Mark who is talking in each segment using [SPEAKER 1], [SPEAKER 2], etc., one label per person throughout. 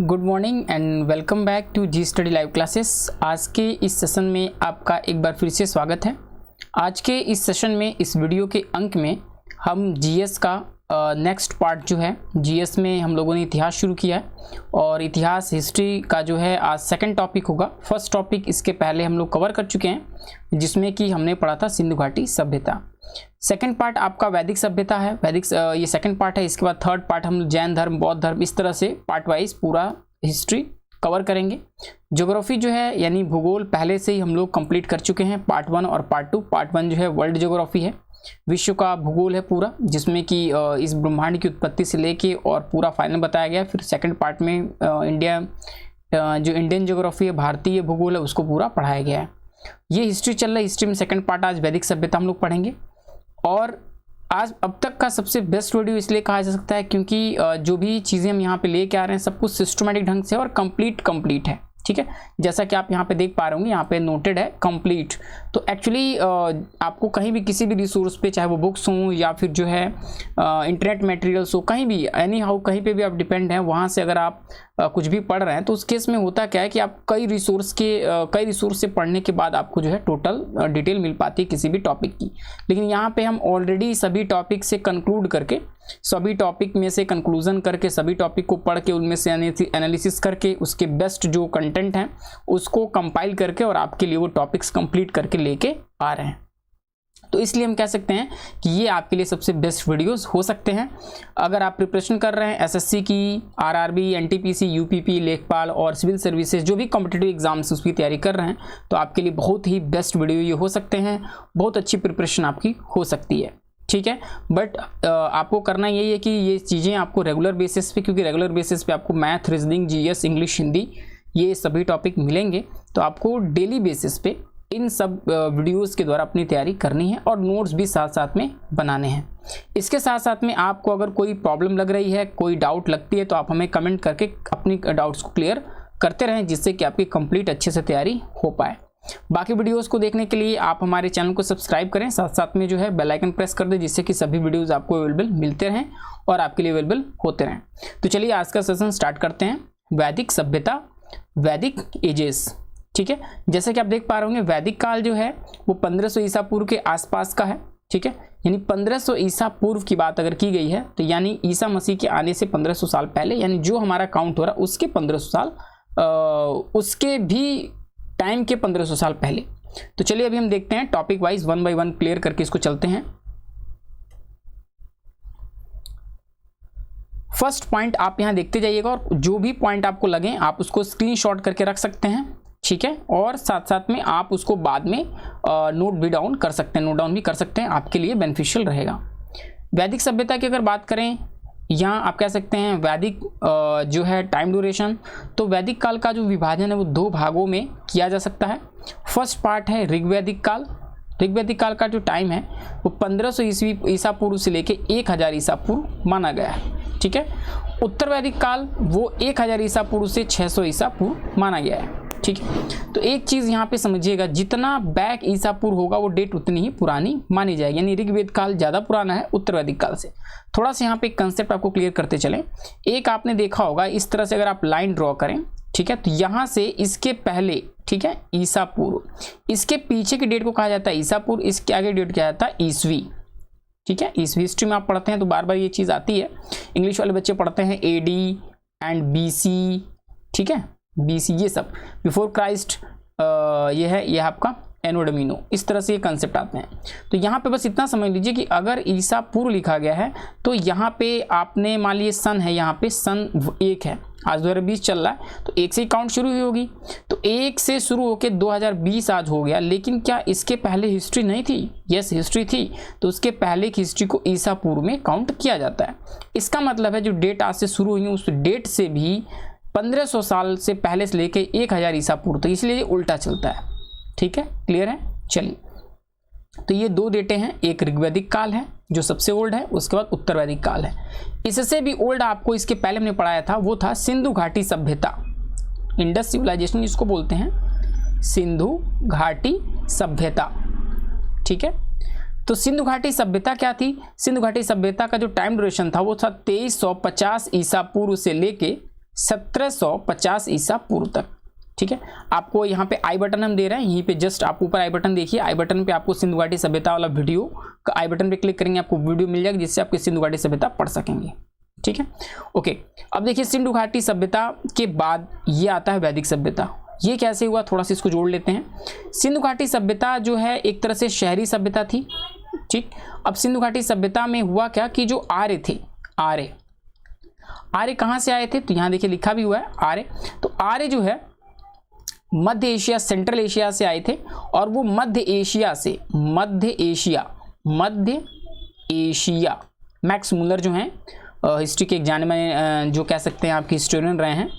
[SPEAKER 1] Good morning and welcome back to G study live classes. आज के इस session में आपका एक बार फिर से स्वागत है। आज के इस सेशन में, इस वीडियो के अंक में हम जीएस का नेक्स्ट पार्ट जो है, जीएस में हम लोगों ने इतिहास शुरू किया है और इतिहास हिस्ट्री का जो है आज सेकंड टॉपिक होगा। फर्स्ट टॉपिक इसके पहले हम लोग कवर कर चुके हैं जिसमें कि हमने पढ़ा था सिंधु घाटी सभ्यता। सेकंड पार्ट आपका वैदिक सभ्यता है, ये सेकंड पार्ट है। इसके बाद थर्ड पार्ट हम जैन धर्म, बौद्ध धर्म, इस तरह से पार्ट वाइज पूरा हिस्ट्री कवर करेंगे। ज्योग्राफी जो है यानी भूगोल पहले से ही हम लोग कंप्लीट कर चुके हैं, पार्ट 1 और पार्ट 2। पार्ट 1 जो है वर्ल्ड ज्योग्राफी है, विश्व का भूगोल है पूरा, जिसमें कि इस ब्रह्मांड की उत्पत्ति से लेके और पूरा फाइनल बताया गया। फिर सेकंड पार्ट में जो इंडियन ज्योग्राफी है, भारतीय भूगोल है, उसको पूरा पढ़ाया गया है। ये हिस्ट्री चल रहा है। हिस्ट्री में सेकंड पार्ट आज वैदिक सभ्यता हम लोग पढ़ेंगे। और आज अब तक का सबसे बेस्ट वीडियो इसलिए कहा जा सकता है क्योंकि जो भी चीज़ें हम यहाँ पे लेके आ रहे हैं सब कुछ सिस्टमेटिक ढंग से और कंप्लीट है। ठीक है, जैसा कि आप यहाँ पे देख पा रहे होंगे, यहाँ पे नोटेड है कंप्लीट। तो एक्चुअली आपको कहीं भी किसी भी रिसोर्स पे, चाहे वो बुक्स हों या फिर जो है इंटरनेट मटेरियल्स हो, कहीं भी एनी हाउ कहीं पे भी आप डिपेंड हैं, वहाँ से अगर आप कुछ भी पढ़ रहे हैं तो उस केस में होता क्या है कि आप कई रिसोर्स से पढ़ने के बाद आपको जो है टोटल डिटेल मिल पाती है किसी भी टॉपिक की। लेकिन यहाँ पे हम ऑलरेडी सभी टॉपिक से कंक्लूड करके, सभी टॉपिक में से कंक्लूजन करके, सभी टॉपिक को पढ़ के उनमें से एनालिसिस करके उसके बेस्ट जो कंटेंट हैं उसको कंपाइल करके और आपके लिए वो टॉपिक्स कंप्लीट करके लेके आ रहे हैं। तो इसलिए हम कह सकते हैं कि ये आपके लिए सबसे बेस्ट वीडियोस हो सकते हैं। अगर आप प्रिपरेशन कर रहे हैं एसएससी की, आरआरबी, एनटीपीसी, यूपीपी, लेखपाल और सिविल सर्विसेज, जो भी कॉम्पिटिटिव एग्जाम्स उसकी तैयारी कर रहे हैं, तो आपके लिए बहुत ही बेस्ट वीडियो ये हो सकते हैं। बहुत अच्छी प्रिपरेशन आपकी हो सकती है। ठीक है, बट आपको करना यही है कि ये चीज़ें आपको रेगुलर बेसिस पे, क्योंकि रेगुलर बेसिस पे आपको math, reasoning, GS, English, Hindi, ये सभी टॉपिक मिलेंगे। तो आपको डेली बेसिस पे इन सब वीडियोस के द्वारा अपनी तैयारी करनी है और नोट्स भी साथ साथ में बनाने हैं। इसके साथ साथ में आपको अगर कोई प्रॉब्लम लग रही है, कोई डाउट लगती है, तो आप हमें कमेंट करके अपनी डाउट्स को क्लियर करते रहें, जिससे कि आपकी कंप्लीट अच्छे से तैयारी हो पाए। बाकी वीडियोस को देखने के लिए आप हमारे चैनल को सब्सक्राइब करें, साथ साथ में जो है बेल आइकन प्रेस कर दें, जिससे कि सभी वीडियोस आपको अवेलेबल मिलते रहें और आपके लिए अवेलेबल होते रहें। तो चलिए आज का सेशन स्टार्ट करते हैं। वैदिक सभ्यता, वैदिक एजेस। ठीक है, जैसे कि आप देख पा रहे होंगे, वैदिक काल जो है वो 1500 ईसा पूर्व के आसपास का है। ठीक है, यानी 1500 ईसा पूर्व की बात अगर की गई है तो यानी ईसा मसीह के आने से 1500 साल पहले, यानी जो हमारा काउंट हो रहा है उसके 1500 साल, उसके भी टाइम के 1500 साल पहले। तो चलिए अभी हम देखते हैं टॉपिक वाइज 1 बाय 1 क्लियर करके इसको चलते हैं। फर्स्ट पॉइंट आप यहां देखते जाइएगा और जो भी पॉइंट आपको लगे आप उसको स्क्रीनशॉट करके रख सकते हैं। ठीक है, और साथ साथ में आप उसको बाद में नोट डाउन कर सकते हैं, आपके लिए बेनिफिशियल रहेगा। वैदिक सभ्यता की अगर बात करें, यहाँ आप कह सकते हैं वैदिक जो है टाइम ड्यूरेशन, तो वैदिक काल का जो विभाजन है वो 2 भागों में किया जा सकता है। फर्स्ट पार्ट है ऋग्वैदिक काल। ऋग्वैदिक काल का जो टाइम है वो 1500 ईसा पूर्व से लेके 1000 ईसा पूर्व माना गया है। ठीक है, उत्तर वैदिक काल वो 1000 ईसा पूर्व से 600 ईसा पूर्व माना गया है। ठीक है, तो एक चीज़ यहाँ पे समझिएगा, जितना बैक ईसा पूर्व होगा वो डेट उतनी ही पुरानी मानी जाएगी, यानी ऋग्वेद काल ज़्यादा पुराना है उत्तर वैदिक काल से। थोड़ा सा यहाँ पे कंसेप्ट आपको क्लियर करते चलें। एक आपने देखा होगा इस तरह से अगर आप लाइन ड्रॉ करें, ठीक है, तो यहाँ से इसके पहले, ठीक है, ईसा पूर्व, इसके पीछे की डेट को कहा जाता है ईसा पूर्व, इसके आगे डेट क्या जाता है ईसवी। ठीक है, ईसवी हिस्ट्री में आप पढ़ते हैं तो बार बार ये चीज़ आती है। इंग्लिश वाले बच्चे पढ़ते हैं AD एंड BC। ठीक है, BC ये सब बिफोर क्राइस्ट, ये है, ये आपका एनो डोमिनो, इस तरह से ये कंसेप्ट आते हैं। तो यहाँ पे बस इतना समझ लीजिए कि अगर ईसा पूर्व लिखा गया है तो यहाँ पे आपने मान लीजिए सन है, यहाँ पे सन 1 है, आज 2020 चल रहा है तो 1 से ही काउंट शुरू हुई होगी। तो 1 से शुरू होकर 2020 आज हो गया, लेकिन क्या इसके पहले हिस्ट्री नहीं थी? यस, हिस्ट्री थी। तो उसके पहले की हिस्ट्री को ईसा पूर्व में काउंट किया जाता है। इसका मतलब है जो डेट आज से शुरू हुई है उस डेट से भी 1500 साल से पहले से लेके 1000 ईसा पूर्व, तो इसलिए ये उल्टा चलता है। ठीक है, क्लियर है? चलिए, तो ये 2 डेटें हैं, एक ऋग्वैदिक काल है जो सबसे ओल्ड है, उसके बाद उत्तर वैदिक काल है। इससे भी ओल्ड आपको इसके पहले हमने पढ़ाया था, वो था सिंधु घाटी सभ्यता, इंडस सिविलाइजेशन जिसको बोलते हैं, सिंधु घाटी सभ्यता। ठीक है, तो सिंधु घाटी सभ्यता क्या थी? सिंधु घाटी सभ्यता का जो टाइम ड्यूरेशन था वो था 2350 ईसा पूर्व से लेके 1750 ईसा पूर्व तक। ठीक है, आपको यहाँ पे आई बटन हम दे रहे हैं, यहीं पे जस्ट आप ऊपर आई बटन देखिए, आई बटन पे आपको सिंधु घाटी सभ्यता वाला वीडियो का आई बटन पे क्लिक करेंगे, आपको वीडियो मिल जाएगी जिससे आप सिंधु घाटी सभ्यता पढ़ सकेंगे। ठीक है, ओके। अब देखिए सिंधु घाटी सभ्यता के बाद ये आता है वैदिक सभ्यता। ये कैसे हुआ, थोड़ा सा इसको जोड़ लेते हैं। सिंधु घाटी सभ्यता जो है एक तरह से शहरी सभ्यता थी। ठीक, अब सिंधु घाटी सभ्यता में हुआ क्या कि जो आर्य थे, आर्य कहाँ से आए थे, तो यहाँ देखिए लिखा भी हुआ है आर्य। तो आर्य जो है मध्य एशिया, सेंट्रल एशिया से आए थे, और वो मध्य एशिया मैक्स मुलर जो हैं हिस्ट्री के एक जाने माने जो कह सकते हैं आपके हिस्टोरियन रहे हैं,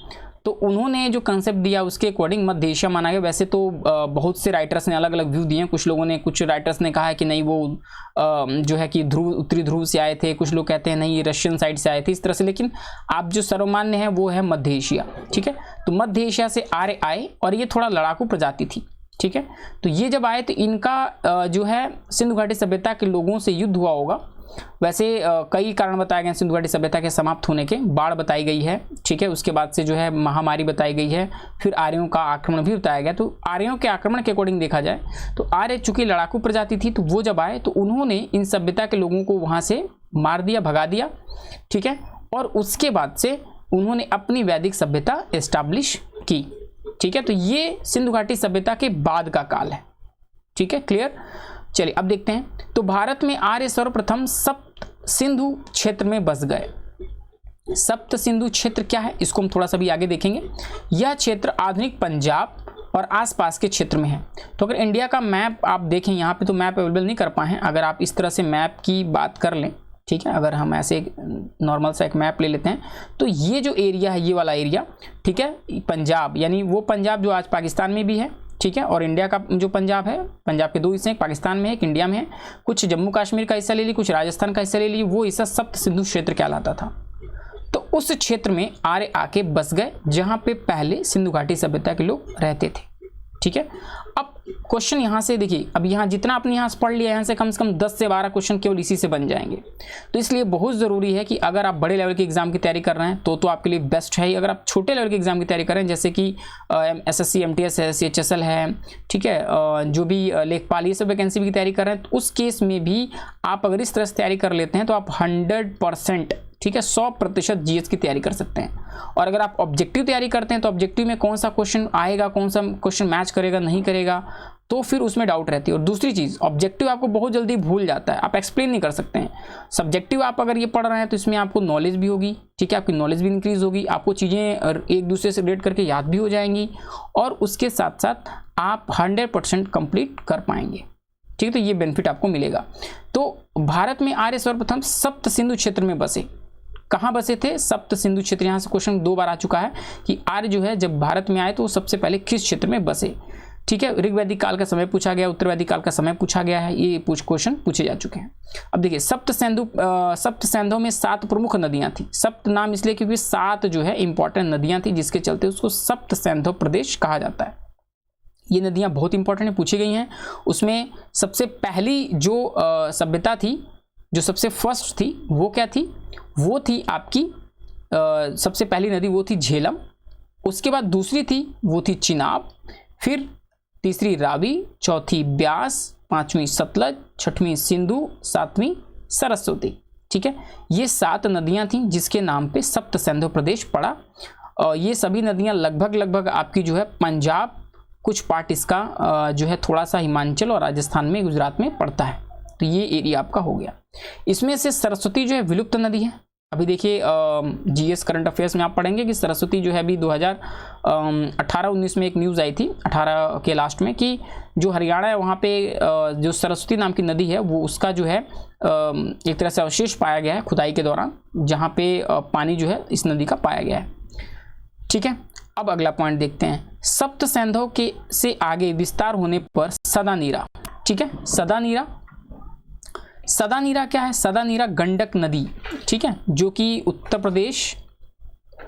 [SPEAKER 1] तो उन्होंने जो कंसेप्ट दिया उसके अकॉर्डिंग मध्य एशिया माना गया। वैसे तो बहुत से राइटर्स ने अलग अलग व्यू दिए हैं, कुछ राइटर्स ने कहा है कि नहीं वो जो है कि उत्तरी ध्रुव से आए थे, कुछ लोग कहते हैं नहीं रशियन साइड से आए थे, इस तरह से। लेकिन आप जो सर्वमान्य है वो है मध्य एशिया। ठीक है, तो मध्य एशिया से आर्य आए और ये थोड़ा लड़ाकू प्रजाति थी। ठीक है, तो ये जब आए तो इनका जो है सिंधु घाटी सभ्यता के लोगों से युद्ध हुआ होगा। वैसे कई कारण बताए गए सिंधु घाटी सभ्यता के समाप्त होने के, बाढ़ बताई गई है। ठीक है, उसके बाद से जो है महामारी बताई गई है, फिर आर्यों का आक्रमण भी बताया गया। तो आर्यों के आक्रमण के अकॉर्डिंग देखा जाए तो आर्य चूंकि लड़ाकू प्रजाति थी, तो वो जब आए तो उन्होंने इन सभ्यता के लोगों को वहां से मार दिया, भगा दिया। ठीक है, और उसके बाद से उन्होंने अपनी वैदिक सभ्यता एस्टैब्लिश की। ठीक है, तो ये सिंधु घाटी सभ्यता के बाद का काल है। ठीक है, क्लियर। चलिए अब देखते हैं, तो भारत में आर्य सर्वप्रथम सप्त सिंधु क्षेत्र में बस गए। सप्त सिंधु क्षेत्र क्या है, इसको हम थोड़ा सा भी आगे देखेंगे। यह क्षेत्र आधुनिक पंजाब और आसपास के क्षेत्र में है। तो अगर इंडिया का मैप आप देखें, यहाँ पे तो मैप अवेलेबल नहीं कर पाए हैं, अगर आप इस तरह से मैप की बात कर लें, ठीक है, अगर हम ऐसे नॉर्मल सा एक मैप ले लेते हैं, तो ये जो एरिया है, ये वाला एरिया, ठीक है, पंजाब यानी वो पंजाब जो आज पाकिस्तान में भी है। ठीक है, और इंडिया का जो पंजाब है, पंजाब के दो हिस्से हैं, पाकिस्तान में है, एक इंडिया में है। कुछ जम्मू कश्मीर का हिस्सा ले ली, कुछ राजस्थान का हिस्सा ले ली, वो हिस्सा सप्त सिंधु क्षेत्र कहलाता था। तो उस क्षेत्र में आर्य आके बस गए, जहां पे पहले सिंधु घाटी सभ्यता के लोग रहते थे। ठीक है, अब क्वेश्चन यहां से देखिए, अब यहां जितना आपने यहां से पढ़ लिया, यहां से कम 10 से 12 क्वेश्चन केवल इसी से बन जाएंगे। तो इसलिए बहुत ज़रूरी है कि अगर आप बड़े लेवल के एग्जाम की तैयारी कर रहे हैं तो आपके लिए बेस्ट है ही। अगर आप छोटे लेवल के एग्जाम की तैयारी कर रहे हैं, जैसे कि SSC MTS है, CHSL है, ठीक है, जो भी लेखपाल, ये सब वैकेंसी की तैयारी कर रहे हैं, तो उस केस में भी आप अगर इस तरह से तैयारी कर लेते हैं तो आप 100%, ठीक है, 100% GS की तैयारी कर सकते हैं। और अगर आप ऑब्जेक्टिव तैयारी करते हैं तो ऑब्जेक्टिव में कौन सा क्वेश्चन आएगा, कौन सा क्वेश्चन मैच करेगा, नहीं करेगा, तो फिर उसमें डाउट रहती है। और दूसरी चीज़, ऑब्जेक्टिव आपको बहुत जल्दी भूल जाता है, आप एक्सप्लेन नहीं कर सकते हैं। सब्जेक्टिव आप अगर ये पढ़ रहे हैं तो इसमें आपको नॉलेज भी होगी, ठीक है, आपकी नॉलेज भी इंक्रीज होगी, आपको चीज़ें एक दूसरे से रिलेट करके याद भी हो जाएंगी, और उसके साथ साथ आप 100% कंप्लीट कर पाएंगे। ठीक है, तो ये बेनिफिट आपको मिलेगा। तो भारत में आर्य सर्वप्रथम सप्त सिंधु क्षेत्र में बसे। कहाँ बसे थे? सप्त सिंधु क्षेत्र। यहाँ से क्वेश्चन 2 बार आ चुका है कि आर्य जो है जब भारत में आए तो वो सबसे पहले किस क्षेत्र में बसे। ठीक है, ऋग्वैदिक काल का समय पूछा गया, उत्तर वैदिक काल का समय पूछा गया है, ये क्वेश्चन पूछे जा चुके हैं। अब देखिए, सप्त सिंधु में 7 प्रमुख नदियां थी। सप्त नाम इसलिए क्योंकि 7 जो है इंपॉर्टेंट नदियां थी, जिसके चलते उसको सप्त सिंधु प्रदेश कहा जाता है। ये नदियां बहुत इंपॉर्टेंट है, पूछी गई हैं। उसमें सबसे पहली जो सभ्यता थी, जो सबसे फर्स्ट थी, वो क्या थी? वो थी आपकी सबसे पहली नदी वो थी झेलम। उसके बाद दूसरी थी वो थी चिनाब, फिर तीसरी रावी, चौथी ब्यास, 5वीं सतलज, 6वीं सिंधु, 7वीं सरस्वती। ठीक है, ये 7 नदियां थीं जिसके नाम पे सप्त सिंधु प्रदेश पड़ा। और ये सभी नदियां लगभग आपकी जो है पंजाब, कुछ पार्ट इसका जो है थोड़ा सा हिमाचल और राजस्थान में, गुजरात में पड़ता है। तो ये एरिया आपका हो गया। इसमें से सरस्वती जो है विलुप्त नदी है। अभी देखिए GS करंट अफेयर्स में आप पढ़ेंगे कि सरस्वती जो है अभी 2018-19 में एक न्यूज़ आई थी, 18 के लास्ट में, कि जो हरियाणा है वहाँ पे जो सरस्वती नाम की नदी है वो उसका जो है एक तरह से अवशेष पाया गया है खुदाई के दौरान, जहाँ पे पानी जो है इस नदी का पाया गया है। ठीक है, अब अगला पॉइंट देखते हैं। सप्त सिंधु के से आगे विस्तार होने पर सदानीरा। ठीक है, सदानीरा क्या है? सदानीरा गंडक नदी, ठीक है, जो कि उत्तर प्रदेश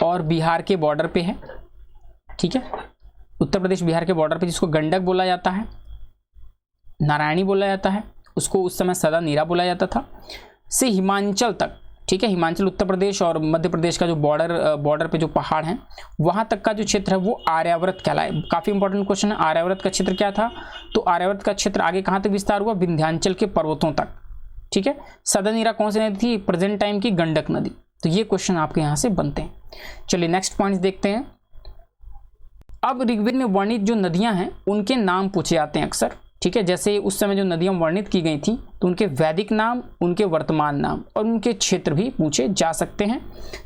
[SPEAKER 1] और बिहार के बॉर्डर पे है। ठीक है, उत्तर प्रदेश बिहार के बॉर्डर पे, जिसको गंडक बोला जाता है, नारायणी बोला जाता है, उसको उस समय सदानीरा बोला जाता था, से हिमाचल तक ठीक है, हिमाचल, उत्तर प्रदेश और मध्य प्रदेश का जो बॉर्डर पे जो पहाड़ हैं वहाँ तक का जो क्षेत्र है वो आर्यावर्त कहलाए। काफ़ी इंपॉर्टेंट क्वेश्चन है। आर्यावर्त का क्षेत्र क्या था? तो आर्यावर्त का क्षेत्र आगे कहाँ तक विस्तार हुआ? विंध्याचल के पर्वतों तक। ठीक है, सदनीरा कौन सी नदी थी? प्रेजेंट टाइम की गंडक नदी। तो ये क्वेश्चन आपके यहाँ से बनते हैं। चलिए नेक्स्ट पॉइंट देखते हैं। अब ऋग्वेद में वर्णित जो नदियां हैं उनके नाम पूछे जाते हैं अक्सर। ठीक है, जैसे उस समय जो नदियां वर्णित की गई थी तो उनके वैदिक नाम, उनके वर्तमान नाम और उनके क्षेत्र भी पूछे जा सकते हैं।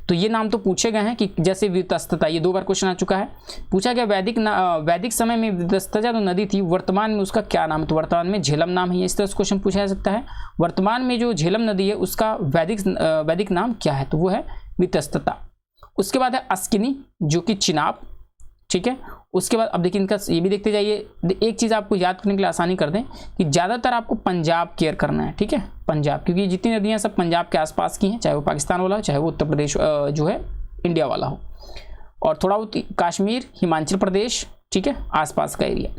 [SPEAKER 1] तो ये नाम तो पूछे गए हैं कि जैसे वितस्तता, ये 2 बार क्वेश्चन आ चुका है। पूछा गया वैदिक समय में वितस्तता जो नदी थी वर्तमान में उसका क्या नाम है? तो वर्तमान में झेलम नाम है। इस तरह से क्वेश्चन पूछा जा सकता है। वर्तमान में जो झेलम नदी है उसका वैदिक नाम क्या है? तो वो है वितस्तता। उसके बाद है अस्किनी जो कि चिनाब। ठीक है, उसके बाद अब देखिए इनका ये भी देखते जाइए। एक चीज़ आपको याद करने के लिए आसानी कर दें कि ज़्यादातर आपको पंजाब केयर करना है। ठीक है, पंजाब, क्योंकि जितनी नदियाँ सब पंजाब के आसपास की हैं, चाहे वो पाकिस्तान वाला हो चाहे वो उत्तर प्रदेश जो है इंडिया वाला हो, और थोड़ा बहुत कश्मीर, हिमाचल प्रदेश, ठीक है, आसपास का एरिया।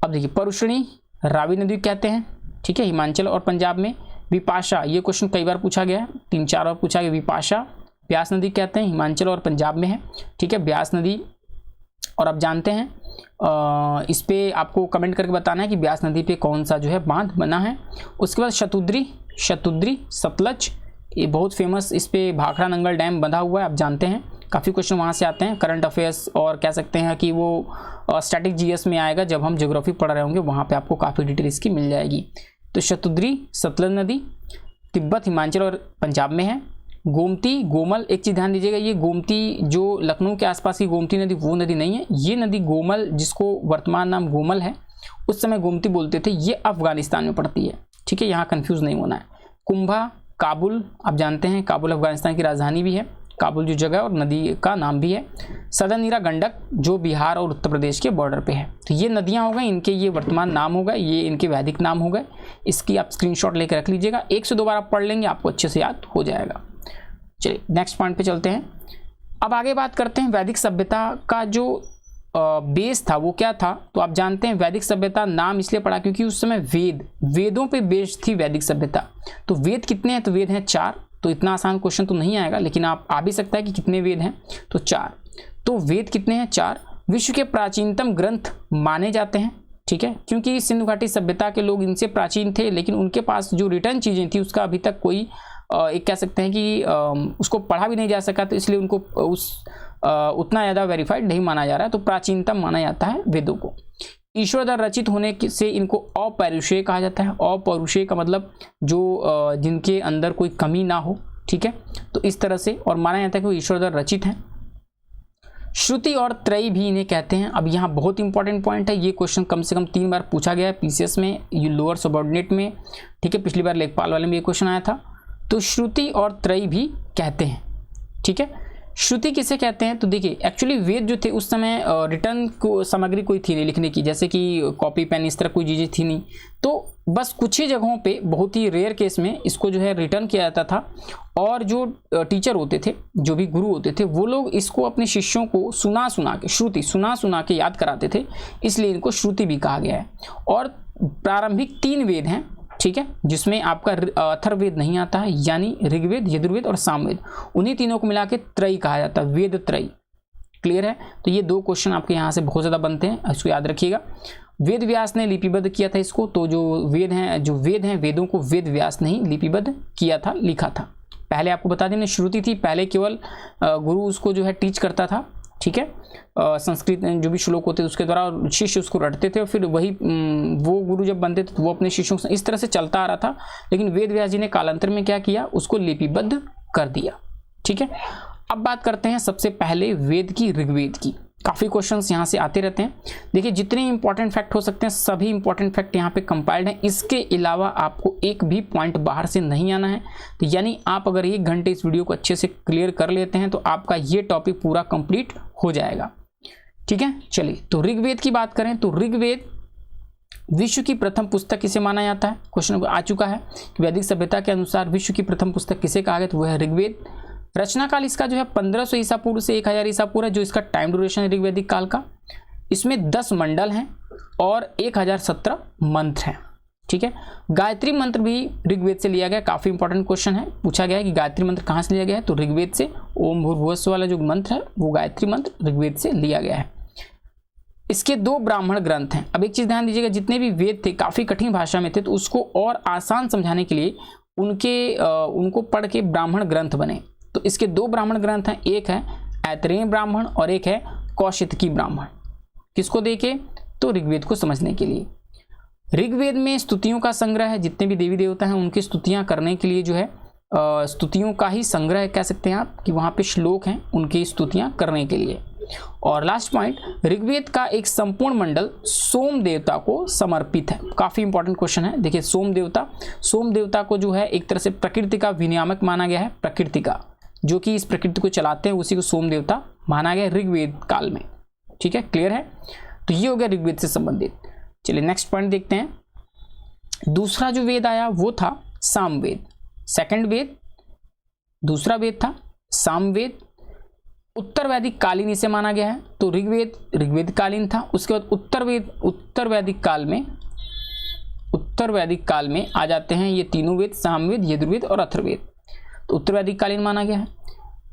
[SPEAKER 1] अब देखिए परुष्णी रावी नदी कहते हैं। ठीक है, हिमाचल और पंजाब में। विपाशा, ये क्वेश्चन कई बार पूछा गया है, 3-4 बार पूछा गया। विपाशा ब्यास नदी कहते हैं, हिमाचल और पंजाब में है। ठीक है, ब्यास नदी। और आप जानते हैं इस पे आपको कमेंट करके बताना है कि ब्यास नदी पे कौन सा जो है बांध बना है। उसके बाद शतुद्री सतलज, ये बहुत फेमस, इस पे भाखड़ा नंगल डैम बंधा हुआ है, आप जानते हैं। काफ़ी क्वेश्चन वहाँ से आते हैं, करंट अफेयर्स, और कह सकते हैं कि वो स्टैटिक जीएस में आएगा जब हम ज्योग्राफी पढ़ रहे होंगे, वहाँ पे आपको काफ़ी डिटेल इसकी मिल जाएगी। तो शतुद्री सतलज नदी तिब्बत, हिमाचल और पंजाब में है। गोमती गोमल, एक चीज़ ध्यान दीजिएगा, ये गोमती जो लखनऊ के आसपास की गोमती नदी वो नदी नहीं है। ये नदी गोमल, जिसको वर्तमान नाम गोमल है, उस समय गोमती बोलते थे, ये अफगानिस्तान में पड़ती है। ठीक है, यहाँ कंफ्यूज नहीं होना है। कुंभा काबुल, आप जानते हैं काबुल अफगानिस्तान की राजधानी भी है, काबुल जो जगह और नदी का नाम भी है। सदनीरा गंडक जो बिहार और उत्तर प्रदेश के बॉर्डर पे है। तो ये नदियाँ हो गई, इनके ये वर्तमान नाम हो गए, ये इनके वैदिक नाम हो गए। इसकी आप स्क्रीनशॉट लेकर रख लीजिएगा, 1 से 2 बार आप पढ़ लेंगे, आपको अच्छे से याद हो जाएगा। चलिए नेक्स्ट पॉइंट पे चलते हैं। अब आगे बात करते हैं वैदिक सभ्यता का जो बेस था वो क्या था। तो आप जानते हैं वैदिक सभ्यता नाम इसलिए पड़ा क्योंकि उस समय वेदों पे बेस्ड थी वैदिक सभ्यता। तो वेद कितने हैं? तो वेद हैं 4। तो इतना आसान क्वेश्चन तो नहीं आएगा, लेकिन आप आ भी सकता है कि कितने वेद हैं, तो 4। तो वेद कितने हैं? 4। विश्व के प्राचीनतम ग्रंथ माने जाते हैं। ठीक है, क्योंकि सिंधु घाटी सभ्यता के लोग इनसे प्राचीन थे, लेकिन उनके पास जो रिटर्न चीज़ें थी उसका अभी तक कोई एक कह सकते हैं कि उसको पढ़ा भी नहीं जा सका, तो इसलिए उनको उतना ज़्यादा वेरीफाइड नहीं माना जा रहा है। तो प्राचीनतम माना जाता है वेदों को। ईश्वर द्वारा रचित होने से इनको अपौरुषेय कहा जाता है। अपौरुषेय का मतलब जो जिनके अंदर कोई कमी ना हो। ठीक है, तो इस तरह से, और माना जाता है कि वो ईश्वर द्वारा रचित हैं। श्रुति और त्रयी भी इन्हें कहते हैं। अब यहाँ बहुत इंपॉर्टेंट पॉइंट है, ये क्वेश्चन कम से कम 3 बार पूछा गया है पीसीएस में, ये लोअर सबऑर्डिनेट में। ठीक है, पिछली बार लेखपाल वाले में ये क्वेश्चन आया था। तो श्रुति और त्रयी भी कहते हैं। ठीक है, श्रुति किसे कहते हैं? तो देखिए एक्चुअली वेद जो थे उस समय रिटर्न को सामग्री कोई थी नहीं लिखने की, जैसे कि कॉपी पेन इस तरह कोई चीज़ें थी नहीं। तो बस कुछ ही जगहों पे, बहुत ही रेयर केस में इसको जो है रिटर्न किया जाता था, और जो टीचर होते थे, जो भी गुरु होते थे, वो लोग इसको अपने शिष्यों को सुना के, श्रुति सुना के याद कराते थे, इसलिए इनको श्रुति भी कहा गया है। और प्रारंभिक 3 वेद हैं। ठीक है, जिसमें आपका अथर्ववेद नहीं आता है, यानी ऋग्वेद, यजुर्वेद और सामवेद, उन्हीं तीनों को मिला के त्रयी कहा जाता है, वेद त्रयी। क्लियर है? तो ये 2 क्वेश्चन आपके यहाँ से बहुत ज़्यादा बनते हैं, इसको याद रखिएगा। वेद व्यास ने लिपिबद्ध किया था इसको। तो जो वेद हैं वेदों को वेद व्यास ने ही लिपिबद्ध किया था, लिखा था। पहले आपको बता दें श्रुति थी, पहले केवल गुरु उसको जो है टीच करता था। ठीक है, संस्कृत जो भी श्लोक होते थे उसके द्वारा शिष्य उसको रटते थे, और फिर वही वो गुरु जब बनते थे तो वो अपने शिष्यों से, इस तरह से चलता आ रहा था। लेकिन वेद व्यास जी ने कालांतर में क्या किया, उसको लिपिबद्ध कर दिया। ठीक है, अब बात करते हैं सबसे पहले वेद की, ऋग्वेद की। काफ़ी क्वेश्चंस यहाँ से आते रहते हैं। देखिए जितने इंपॉर्टेंट फैक्ट हो सकते हैं सभी इंपॉर्टेंट फैक्ट यहाँ पे कंपाइल्ड हैं। इसके अलावा आपको एक भी पॉइंट बाहर से नहीं आना है। तो यानी आप अगर 1 घंटे इस वीडियो को अच्छे से क्लियर कर लेते हैं तो आपका ये टॉपिक पूरा कंप्लीट हो जाएगा। ठीक है, चलिए तो ऋग्वेद की बात करें तो ऋग्वेद विश्व की प्रथम पुस्तक किसे माना जाता है? क्वेश्चन आ चुका है कि वैदिक सभ्यता के अनुसार विश्व की प्रथम पुस्तक किसे कहा गया, तो वह है ऋग्वेद। रचना काल इसका जो है 1500 ईसा पूर्व से 1000 ईसा पूर्व है, जो इसका टाइम ड्यूरेशन है ऋग्वैदिक काल का। इसमें 10 मंडल हैं और 1017 मंत्र हैं। ठीक है। गायत्री मंत्र भी ऋग्वेद से लिया गया, काफी इंपॉर्टेंट क्वेश्चन है, पूछा गया है कि गायत्री मंत्र कहाँ से लिया गया है, तो ऋग्वेद से। ओम भूर्भुवः स्वः वाला जो मंत्र है वो गायत्री मंत्र ऋग्वेद से लिया गया है। इसके 2 ब्राह्मण ग्रंथ हैं। अब एक चीज ध्यान दीजिएगा, जितने भी वेद थे काफी कठिन भाषा में थे, तो उसको और आसान समझाने के लिए उनको पढ़ के ब्राह्मण ग्रंथ बने। तो इसके 2 ब्राह्मण ग्रंथ हैं, एक है ऐतरेय ब्राह्मण और एक है कौशितकी ब्राह्मण। किसको देके, तो ऋग्वेद को समझने के लिए। ऋग्वेद में स्तुतियों का संग्रह है, जितने भी देवी देवता हैं उनकी स्तुतियां करने के लिए जो है स्तुतियों का ही संग्रह कह सकते हैं आप, कि वहां पे श्लोक हैं उनकी स्तुतियां करने के लिए। और लास्ट पॉइंट, ऋग्वेद का एक संपूर्ण मंडल सोम देवता को समर्पित है। काफी इंपॉर्टेंट क्वेश्चन है। देखिए सोम देवता को जो है एक तरह से प्रकृति का विनियामक माना गया है, प्रकृति का, जो कि इस प्रकृति को चलाते हैं उसी को सोम देवता माना गया ऋग्वेद काल में। ठीक है, क्लियर है। तो ये हो गया ऋग्वेद से संबंधित। चलिए नेक्स्ट पॉइंट देखते हैं। दूसरा जो वेद आया वो था सामवेद। सेकंड वेद, दूसरा वेद था सामवेद। उत्तर वैदिक कालीन इसे माना गया है। तो ऋग्वेद कालीन था। उसके बाद उत्तर वैदिक काल में आ जाते हैं ये तीनों वेद, सामवेद, यजुर्वेद और अथर्ववेद। तो उत्तर वैदिक कालीन माना गया है।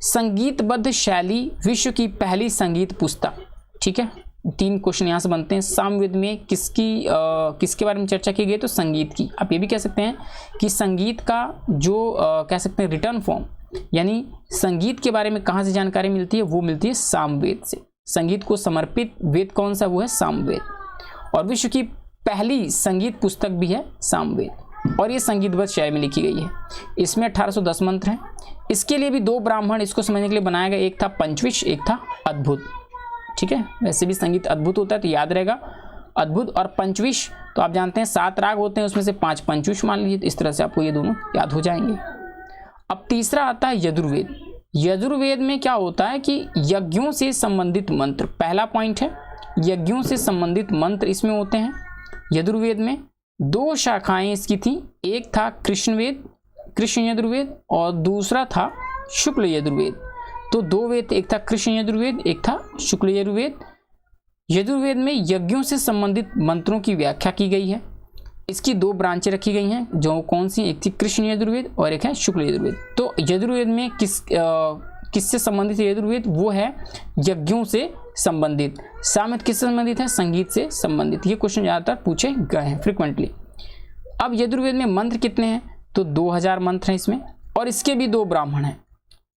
[SPEAKER 1] संगीतबद्ध शैली विश्व की पहली संगीत पुस्तक। ठीक है, 3 क्वेश्चन यहाँ से बनते हैं। सामवेद में किसके बारे में चर्चा की गई, तो संगीत की। आप ये भी कह सकते हैं कि संगीत का जो कह सकते हैं रिटर्न फॉर्म, यानी संगीत के बारे में कहाँ से जानकारी मिलती है, वो मिलती है सामवेद से। संगीत को समर्पित वेद कौन सा, वो है सामवेद। और विश्व की पहली संगीत पुस्तक भी है सामवेद, और ये संगीतबद्ध शैली में लिखी गई है। इसमें 1810 मंत्र हैं। इसके लिए भी 2 ब्राह्मण इसको समझने के लिए बनाया गया, एक था पंचविश, एक था अद्भुत। ठीक है, वैसे भी संगीत अद्भुत होता है तो याद रहेगा, अद्भुत और पंचविश। तो आप जानते हैं 7 राग होते हैं, उसमें से 5 पंचविश मान लीजिए। इस तरह से आपको ये दोनों याद हो जाएंगे। अब तीसरा आता है यजुर्वेद। यजुर्वेद में क्या होता है कि यज्ञों से संबंधित मंत्र, पहला पॉइंट है यज्ञों से संबंधित मंत्र इसमें होते हैं। यजुर्वेद में 2 शाखाएं इसकी थी, एक था कृष्ण यजुर्वेद और दूसरा था शुक्ल यजुर्वेद। तो 2 वेद, एक था कृष्ण यजुर्वेद, एक था शुक्ल यजुर्वेद। यजुर्वेद में यज्ञों से संबंधित मंत्रों की व्याख्या की गई है। इसकी 2 ब्रांचें रखी गई हैं, जो कौन सी, एक थी कृष्ण यजुर्वेद और एक है शुक्ल यजुर्वेद। तो यजुर्वेद में किससे संबंधित है यजुर्वेद, वो है यज्ञों से संबंधित। सामवेद किससे संबंधित है, संगीत से संबंधित। ये क्वेश्चन ज्यादातर पूछे गए हैं फ्रिक्वेंटली। अब यजुर्वेद में मंत्र कितने हैं, तो 2000 मंत्र हैं इसमें, और इसके भी 2 ब्राह्मण हैं।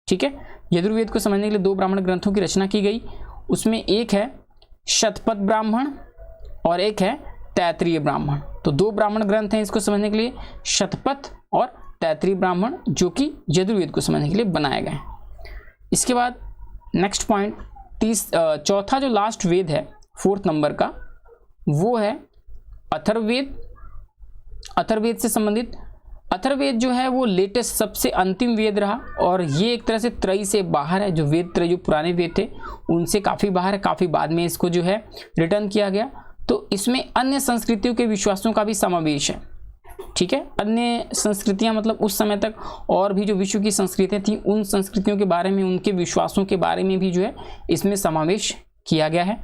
[SPEAKER 1] ठीक है, यजुर्वेद को समझने के लिए 2 ब्राह्मण ग्रंथों की रचना की गई। उसमें एक है शतपथ ब्राह्मण और एक है तैत्तिरीय ब्राह्मण। तो 2 ब्राह्मण ग्रंथ हैं इसको समझने के लिए, शतपथ और तैत्तिरीय ब्राह्मण, जो कि यजुर्वेद को समझने के लिए बनाए गए हैं। इसके बाद नेक्स्ट पॉइंट, चौथा जो लास्ट वेद है 4th नंबर का, वो है अथर्ववेद। अथर्ववेद से संबंधित, अथर्ववेद जो है वो लेटेस्ट सबसे अंतिम वेद रहा, और ये एक तरह से त्रयी से बाहर है। जो वेद त्रय जो पुराने वेद थे उनसे काफ़ी बाहर है, काफ़ी बाद में इसको जो है रिटर्न किया गया। तो इसमें अन्य संस्कृतियों के विश्वासों का भी समावेश है। ठीक है, अन्य संस्कृतियां मतलब उस समय तक और भी जो विश्व की संस्कृतियां थी, उन संस्कृतियों के बारे में, उनके विश्वासों के बारे में भी जो है इसमें समावेश किया गया है।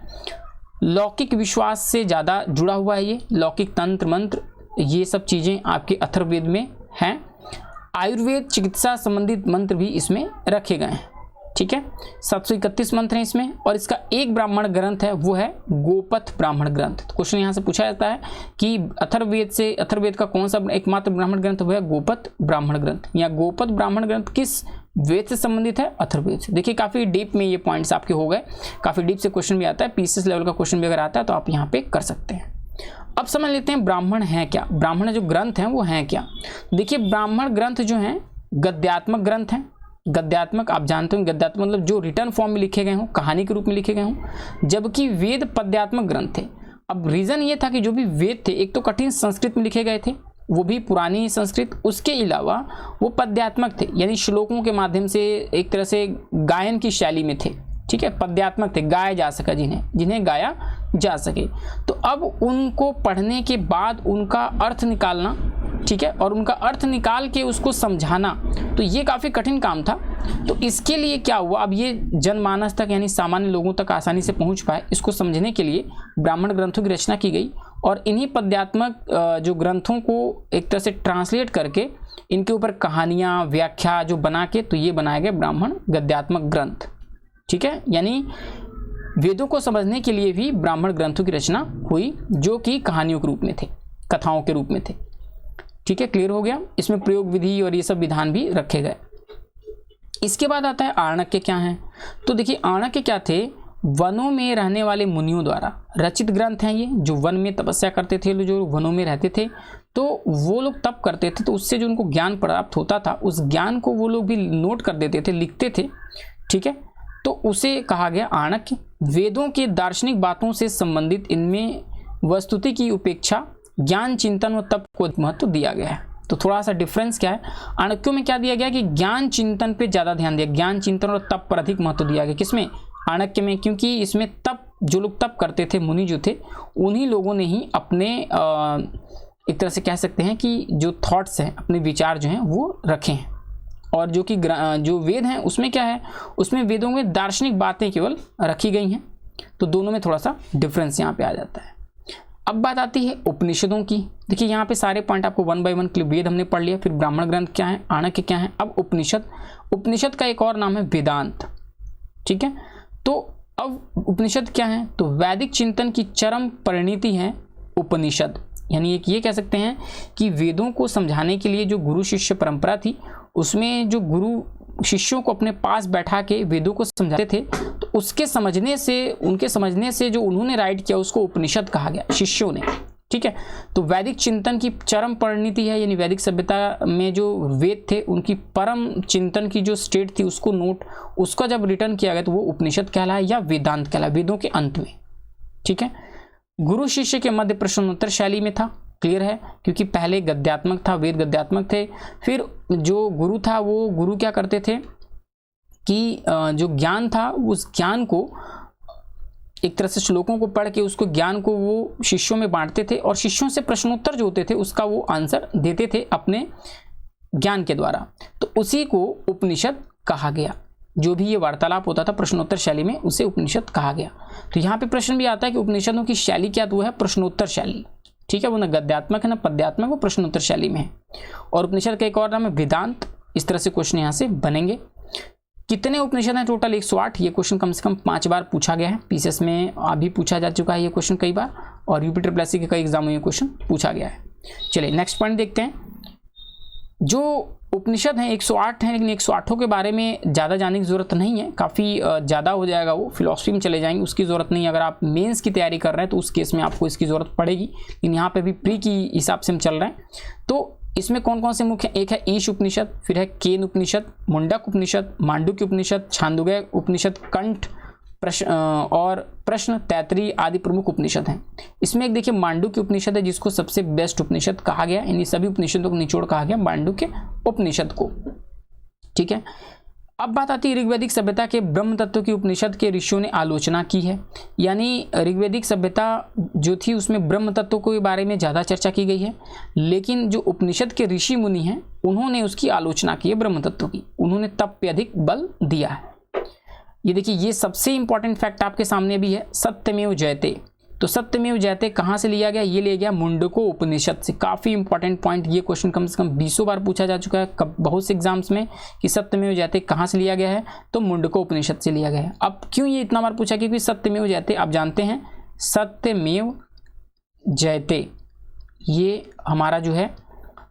[SPEAKER 1] लौकिक विश्वास से ज़्यादा जुड़ा हुआ है ये, लौकिक तंत्र मंत्र, ये सब चीज़ें आपके अथर्ववेद में हैं। आयुर्वेद चिकित्सा संबंधित मंत्र भी इसमें रखे गए हैं। ठीक है, 731 मंत्र हैं इसमें, और इसका एक ब्राह्मण ग्रंथ है, वो है गोपथ ब्राह्मण ग्रंथ। तो क्वेश्चन यहाँ से पूछा जाता है कि अथर्ववेद का कौन सा एकमात्र ब्राह्मण ग्रंथ, वो है गोपथ ब्राह्मण ग्रंथ। या गोपथ ब्राह्मण ग्रंथ किस वेद से संबंधित है, अथर्ववेद से। देखिए काफ़ी डीप में ये पॉइंट्स आपके हो गए, काफ़ी डीप से क्वेश्चन भी आता है, पीसीएस लेवल का क्वेश्चन भी अगर आता है तो आप यहाँ पे कर सकते हैं। अब समझ लेते हैं ब्राह्मण हैं क्या, ब्राह्मण जो ग्रंथ हैं वो हैं क्या। देखिए ब्राह्मण ग्रंथ जो हैं गद्यात्मक ग्रंथ हैं। गद्यात्मक आप जानते हो, गद्यात्मक मतलब जो रिटर्न फॉर्म में लिखे गए हों, कहानी के रूप में लिखे गए हों, जबकि वेद पद्यात्मक ग्रंथ थे। अब रीज़न ये था कि जो भी वेद थे एक तो कठिन संस्कृत में लिखे गए थे, वो भी पुरानी संस्कृत, उसके अलावा वो पद्यात्मक थे, यानी श्लोकों के माध्यम से एक तरह से गायन की शैली में थे। ठीक है, पद्यात्मक थे, गाया जा सका, जिन्हें गाया जा सके। तो अब उनको पढ़ने के बाद उनका अर्थ निकालना, ठीक है, और उनका अर्थ निकाल के उसको समझाना, तो ये काफ़ी कठिन काम था। तो इसके लिए क्या हुआ, अब ये जनमानस तक यानी सामान्य लोगों तक आसानी से पहुंच पाए, इसको समझने के लिए ब्राह्मण ग्रंथों की रचना की गई। और इन्हीं पद्यात्मक जो ग्रंथों को एक तरह से ट्रांसलेट करके इनके ऊपर कहानियाँ, व्याख्या जो बना के, तो ये बनाया गया ब्राह्मण गद्यात्मक ग्रंथ। ठीक है, यानी वेदों को समझने के लिए भी ब्राह्मण ग्रंथों की रचना हुई, जो कि कहानियों के रूप में थे, कथाओं के रूप में थे। ठीक है, क्लियर हो गया। इसमें प्रयोग विधि और ये सब विधान भी रखे गए। इसके बाद आता है आर्णक्य क्या हैं। तो देखिए आर्णक्य क्या थे, वनों में रहने वाले मुनियों द्वारा रचित ग्रंथ हैं ये, जो वन में तपस्या करते थे, जो वनों में रहते थे, तो वो लोग तप करते थे, तो उससे जो उनको ज्ञान प्राप्त होता था, उस ज्ञान को वो लोग भी नोट कर देते थे, लिखते थे। ठीक है, तो उसे कहा गया आर्णक्य। वेदों के दार्शनिक बातों से संबंधित इनमें वस्तुति की उपेक्षा ज्ञान, चिंतन और तप को महत्व दिया गया है। तो थोड़ा सा डिफरेंस क्या है, आर्णक्यों में क्या दिया गया कि ज्ञान चिंतन पे ज़्यादा ध्यान दिया, ज्ञान चिंतन और तप पर अधिक महत्व दिया गया। किसमें? आर्णक्य में, क्योंकि इसमें तप, जो लोग तप करते थे, मुनि जो थे, उन्हीं लोगों ने ही अपने एक तरह से कह सकते हैं कि जो थॉट्स हैं, अपने विचार जो हैं वो रखे हैं। और जो कि जो वेद हैं उसमें क्या है, उसमें वेदों में दार्शनिक बातें केवल रखी गई हैं। तो दोनों में थोड़ा सा डिफरेंस यहाँ पे आ जाता है। अब बात आती है उपनिषदों की। देखिए यहाँ पे सारे पॉइंट आपको 1 बाय 1 वेद हमने पढ़ लिया, फिर ब्राह्मण ग्रंथ क्या है, आर्णक्य क्या है, अब उपनिषद। उपनिषद का एक और नाम है वेदांत। ठीक है, तो अब उपनिषद क्या है, तो वैदिक चिंतन की चरम परिणति है उपनिषद। यानी एक ये कह सकते हैं कि वेदों को समझाने के लिए जो गुरु शिष्य परंपरा थी, उसमें जो गुरु शिष्यों को अपने पास बैठा के वेदों को समझाते थे, तो उसके समझने से, उनके समझने से जो उन्होंने राइट किया, उसको उपनिषद कहा गया, शिष्यों ने। ठीक है, तो वैदिक चिंतन की चरम परिणति है, यानी वैदिक सभ्यता में जो वेद थे, उनकी परम चिंतन की जो स्टेट थी, उसको नोट, उसका जब रिटर्न किया गया, तो वो उपनिषद कहलाया या वेदांत कहलाया, वेदों के अंत में। ठीक है, गुरु शिष्य के मध्य प्रश्नोत्तर शैली में था, क्लियर है, क्योंकि पहले गद्यात्मक था, वेद गद्यात्मक थे। फिर जो गुरु था, वो गुरु क्या करते थे कि जो ज्ञान था, उस ज्ञान को एक तरह से श्लोकों को पढ़ के, उसको ज्ञान को वो शिष्यों में बांटते थे, और शिष्यों से प्रश्नोत्तर जो होते थे उसका वो आंसर देते थे अपने ज्ञान के द्वारा। तो उसी को उपनिषद कहा गया। जो भी ये वार्तालाप होता था प्रश्नोत्तर शैली में, उसे उपनिषद कहा गया। तो यहाँ पे प्रश्न भी आता है कि उपनिषदों की शैली क्या, तो वो है प्रश्नोत्तर शैली। ठीक है, वो ना गद्यात्मक है ना पद्यात्मक, वो प्रश्नोत्तर शैली में है। और उपनिषद का एक और नाम है वेदांत। इस तरह से क्वेश्चन यहाँ से बनेंगे। कितने उपनिषद हैं टोटल? 108। ये क्वेश्चन कम से कम 5 बार पूछा गया है, पीसीएस में अभी पूछा जा चुका है ये क्वेश्चन कई बार, और यूपी के कई एग्जाम में ये क्वेश्चन पूछा गया है। चलिए नेक्स्ट पॉइंट देखते हैं। जो उपनिषद हैं 108 हैं, लेकिन 108 के बारे में ज़्यादा जानने की ज़रूरत नहीं है, काफ़ी ज़्यादा हो जाएगा, वो फिलॉसफी में चले जाएंगे, उसकी ज़रूरत नहीं है। अगर आप मेंस की तैयारी कर रहे हैं तो उस केस में आपको इसकी ज़रूरत पड़ेगी, लेकिन यहाँ पे भी प्री की हिसाब से हम चल रहे हैं। तो इसमें कौन कौन से मुख्य, एक है ईश उपनिषद, फिर है केन उपनिषद, मुंडक उपनिषद, मांडुक्य उपनिषद, छांदोग्य उपनिषद, कंठ और प्रश्न, तैतरी आदि प्रमुख उपनिषद हैं। इसमें एक देखिए मांडुक्य उपनिषद है, जिसको सबसे बेस्ट उपनिषद कहा गया, इन सभी उपनिषदों को निचोड़ कहा गया मांडुक्य उपनिषद को। ठीक है, अब बात आती है ऋग्वैदिक सभ्यता के ब्रह्म तत्व की उपनिषद के ऋषियों ने आलोचना की है। यानी ऋग्वैदिक सभ्यता जो थी उसमें ब्रह्म तत्व के बारे में ज़्यादा चर्चा की गई है, लेकिन जो उपनिषद के ऋषि मुनि हैं उन्होंने उसकी आलोचना की है ब्रह्म तत्व की, उन्होंने तप पे अधिक बल दिया है। ये देखिए, ये सबसे इंपॉर्टेंट फैक्ट आपके सामने भी है, सत्यमेव जयते। तो सत्यमेव जयते कहाँ से लिया गया? ये लिया गया मुंडको उपनिषद से। काफ़ी इंपॉर्टेंट पॉइंट, ये क्वेश्चन कम से कम 20 बार पूछा जा चुका है बहुत से एग्जाम्स में कि सत्यमेव जयते कहाँ से लिया गया है, तो मुंडको उपनिषद से लिया गया है। अब क्यों ये इतना बार पूछा? क्योंकि सत्यमेव जयते आप जानते हैं, सत्यमेव जयते ये हमारा जो है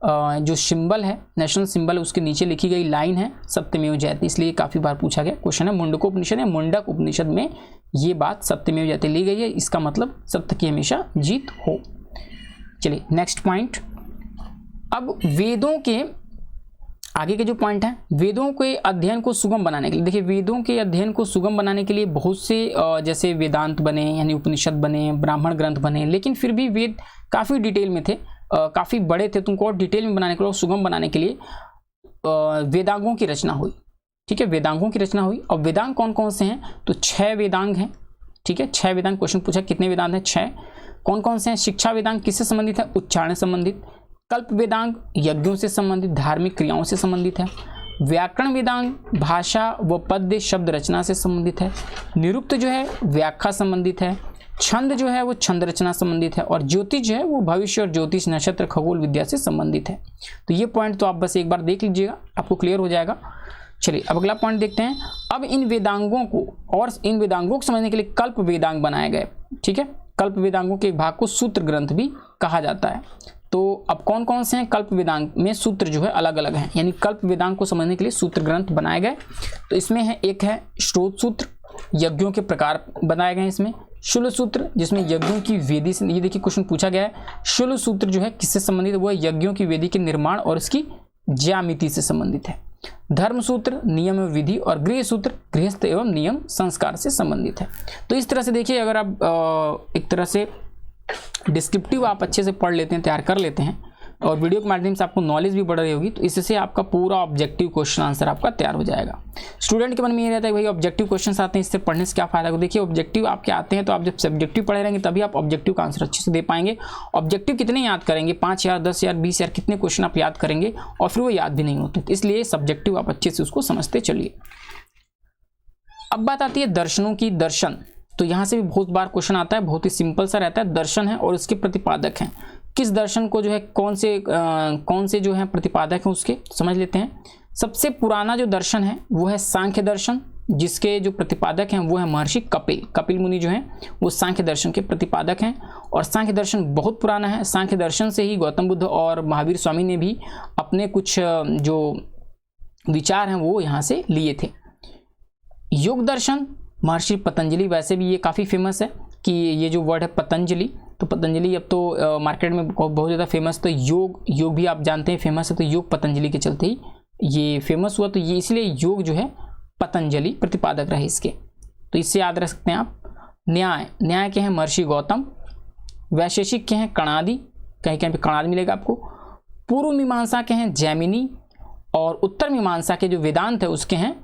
[SPEAKER 1] जो सिंबल है, नेशनल सिंबल है, उसके नीचे लिखी गई लाइन है सत्यमेव जयते, इसलिए काफ़ी बार पूछा गया क्वेश्चन है। मुंडको उपनिषद या मुंडक उपनिषद में ये बात सत्यमेव जयते ली गई है, इसका मतलब सत्य की हमेशा जीत हो। चलिए नेक्स्ट पॉइंट। अब वेदों के आगे के जो पॉइंट है, वेदों के अध्ययन को सुगम बनाने के लिए, देखिए वेदों के अध्ययन को सुगम बनाने के लिए बहुत से जैसे वेदांत बने, यानी उपनिषद बने, ब्राह्मण ग्रंथ बने, लेकिन फिर भी वेद काफ़ी डिटेल में थे, काफ़ी बड़े थे, तुमको और डिटेल में बनाने के लिए, सुगम बनाने के लिए वेदांगों की रचना हुई। ठीक है, वेदांगों की रचना हुई। और वेदांग कौन कौन से हैं? तो 6 वेदांग हैं। ठीक है, 6 वेदांग। क्वेश्चन पूछा कितने वेदांत हैं? 6। कौन कौन से हैं? शिक्षा वेदांग किससे संबंधित है? उच्चारण संबंधित। कल्प वेदांग यज्ञों से संबंधित, धार्मिक क्रियाओं से संबंधित है। व्याकरण वेदांग भाषा व पद्य शब्द रचना से संबंधित है। निरुक्त जो है व्याख्या संबंधित है। छंद जो है वो छंद रचना संबंधित है, और ज्योतिष जो है वो भविष्य और ज्योतिष नक्षत्र खगोल विद्या से संबंधित है। तो ये पॉइंट तो आप बस एक बार देख लीजिएगा, आपको क्लियर हो जाएगा। चलिए अब अगला पॉइंट देखते हैं। अब इन वेदांगों को समझने के लिए कल्प वेदांग बनाए गए। ठीक है, कल्प वेदांगों के एक भाग को सूत्र ग्रंथ भी कहा जाता है। तो अब कौन कौन से हैं कल्प वेदांग में, सूत्र जो है अलग अलग हैं, यानी कल्प वेदांग को समझने के लिए सूत्र ग्रंथ बनाए गए। तो इसमें है, एक है स्रोत सूत्र, यज्ञों के प्रकार बनाए गए हैं इसमें। शूल सूत्र, जिसमें यज्ञों की वेदी से, ये देखिए क्वेश्चन पूछा गया है, शूल सूत्र जो है किससे संबंधित है, वो है यज्ञों की वेदी के निर्माण और इसकी ज्यामिति से संबंधित है। धर्म सूत्र नियम एवं विधि, और गृह सूत्र गृहस्थ एवं नियम संस्कार से संबंधित है। तो इस तरह से देखिए, अगर आप एक तरह से डिस्क्रिप्टिव आप अच्छे से पढ़ लेते हैं, तैयार कर लेते हैं, और वीडियो के माध्यम से आपको नॉलेज भी बढ़ रही होगी, तो इससे आपका पूरा ऑब्जेक्टिव क्वेश्चन आंसर आपका तैयार हो जाएगा। स्टूडेंट के मन में ये रहता है भाई ऑब्जेक्टिव क्वेश्चंस आते हैं, इससे पढ़ने से क्या फायदा है। देखिए ऑब्जेक्टिव आपके आते हैं तो आप जब सब्जेक्टिव पढ़े रहेंगे तभी आप ऑब्जेक्टिव का आंसर अच्छे से दे पाएंगे। ऑब्जेक्टिव कितने याद करेंगे, 5 यार 10 यार 20 यार कितने क्वेश्चन आप याद करेंगे, और फिर वो याद भी नहीं होते। इसलिए सब्जेक्टिव आप अच्छे से उसको समझते चलिए। अब बात आती है दर्शनों की। दर्शन, तो यहाँ से भी बहुत बार क्वेश्चन आता है, बहुत ही सिंपल सा रहता है। दर्शन है और उसके प्रतिपादक हैं, किस दर्शन को जो है कौन से जो है प्रतिपादक हैं उसके समझ लेते हैं। सबसे पुराना जो दर्शन है वो है सांख्य दर्शन, जिसके जो प्रतिपादक हैं वो है महर्षि कपिल मुनि जो हैं वो सांख्य दर्शन के प्रतिपादक हैं। और सांख्य दर्शन बहुत पुराना है। सांख्य दर्शन से ही गौतम बुद्ध और महावीर स्वामी ने भी अपने कुछ जो विचार हैं वो यहाँ से लिए थे। योग दर्शन महर्षि पतंजलि, वैसे भी ये काफ़ी फेमस है कि ये जो वर्ड है पतंजलि, तो पतंजलि अब तो मार्केट में बहुत ज़्यादा फेमस। तो योग भी आप जानते हैं फेमस है, तो योग पतंजलि के चलते ही ये फेमस हुआ। तो ये इसलिए योग जो है पतंजलि प्रतिपादक रहे इसके, तो इससे याद रख सकते हैं आप। न्याय के हैं महर्षि गौतम। वैशेषिक के हैं कणादि, कहीं कहीं पे कणादि मिलेगा आपको। पूर्व मीमांसा के हैं जैमिनी, और उत्तर मीमांसा के जो वेदांत है उसके हैं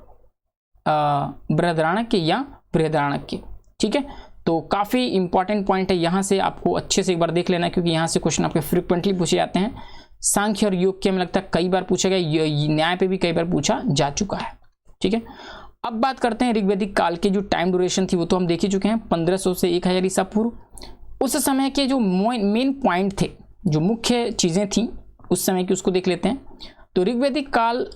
[SPEAKER 1] बृहदारण्यक या बृहदारण्यक। ठीक है, तो काफ़ी इंपॉर्टेंट पॉइंट है, यहाँ से आपको अच्छे से एक बार देख लेना, क्योंकि यहाँ से क्वेश्चन आपके फ्रिक्वेंटली पूछे जाते हैं। सांख्य और योग के हमें लगता है कई बार पूछा गया, न्याय पे भी कई बार पूछा जा चुका है। ठीक है, अब बात करते हैं ऋग्वैदिक काल की जो टाइम ड्यूरेशन थी वो तो हम देख ही चुके हैं, 1500 से 1000 ईसा पूर्व। उस समय के जो मेन पॉइंट थे, जो मुख्य चीज़ें थी उस समय की, उसको देख लेते हैं। तो ऋग्वैदिक काल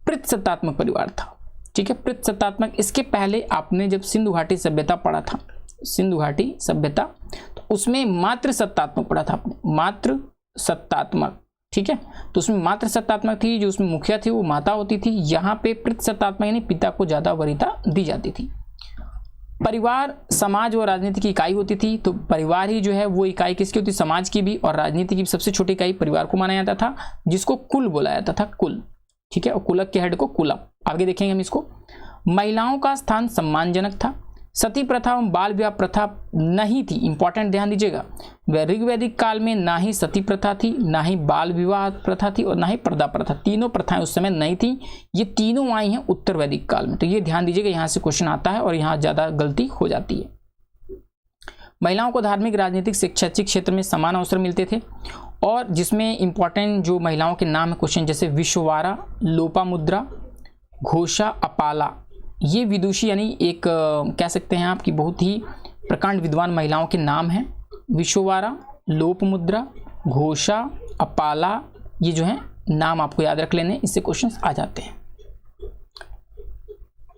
[SPEAKER 1] पृथ्सत्तात्मक परिवार था। ठीक है, पृथ्सत्तात्मक। इसके पहले आपने जब सिंधु घाटी सभ्यता पढ़ा था, सिंधु घाटी सभ्यता, तो उसमें मात्र सत्तात्मक पढ़ा था आपने, मात्र सत्तात्मक। ठीक है, तो उसमें मात्र सत्तात्मक थी, जो उसमें मुखिया थी वो माता होती थी। यहाँ पे पृथ्सत्तात्मक यानी पिता को ज्यादा वरीयता दी जाती थी। परिवार, समाज और राजनीति की इकाई होती थी। तो परिवार ही जो है वो इकाई किसकी होती, समाज की भी, और राजनीति की सबसे छोटी इकाई परिवार को माना जाता था, जिसको कुल बोला जाता था, कुल। ठीक है, और कुलक के हेड को कुलप, आगे देखेंगे हम इसको। महिलाओं का स्थान सम्मानजनक था। सती प्रथा एवं बाल विवाह प्रथा नहीं थी, इंपॉर्टेंट ध्यान दीजिएगा। ऋग्वैदिक काल में ना ही सती प्रथा थी, ना ही बाल विवाह प्रथा थी, और ना ही पर्दा प्रथा, तीनों प्रथाएं उस समय नहीं थी। ये तीनों आई हैं उत्तर वैदिक काल में। तो ये ध्यान दीजिएगा, यहाँ से क्वेश्चन आता है और यहाँ ज़्यादा गलती हो जाती है। महिलाओं को धार्मिक, राजनीतिक, शैक्षिक क्षेत्र में समान अवसर मिलते थे, और जिसमें इंपॉर्टेंट जो महिलाओं के नाम है क्वेश्चन, जैसे विश्ववारा, लोपामुद्रा, घोषा, अपाला। ये विदुषी यानी एक कह सकते हैं आपकी बहुत ही प्रकांड विद्वान महिलाओं के नाम हैं। विश्ववारा, लोपमुद्रा, घोषा, अपाला, ये जो है नाम आपको याद रख लेने, इससे क्वेश्चंस आ जाते हैं।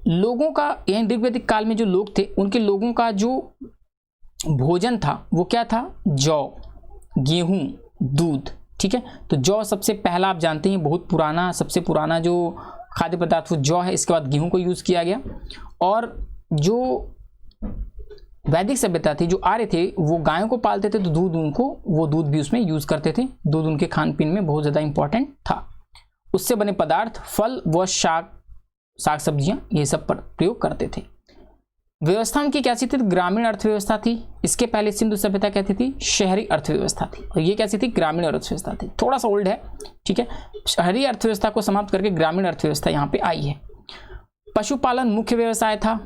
[SPEAKER 1] लोगों का, यानी ऋग्वैदिक काल में जो लोग थे उनके लोगों का जो भोजन था वो क्या था, जौ, गेहूं, दूध। ठीक है, तो जौ सबसे पहला आप जानते हैं, बहुत पुराना, सबसे पुराना जो खाद्य पदार्थ वो जौ है। इसके बाद गेहूं को यूज किया गया, और जो वैदिक सभ्यता थी, जो आर्य थे, वो गायों को पालते थे, तो दूध वो दूध भी उसमें यूज करते थे। दूध उनके खान पीन में बहुत ज्यादा इंपॉर्टेंट था। उससे बने पदार्थ, फल व साग सब्जियां, ये सब पर प्रयोग करते थे। व्यवस्था उनकी कैसी थी, ग्रामीण अर्थव्यवस्था थी। इसके पहले सिंधु सभ्यता कहती थी शहरी अर्थव्यवस्था थी, और ये कैसी थी, ग्रामीण अर्थव्यवस्था थी। थोड़ा सा ओल्ड है। ठीक है, शहरी अर्थव्यवस्था को समाप्त करके ग्रामीण अर्थव्यवस्था यहाँ पे आई है। पशुपालन मुख्य व्यवसाय था,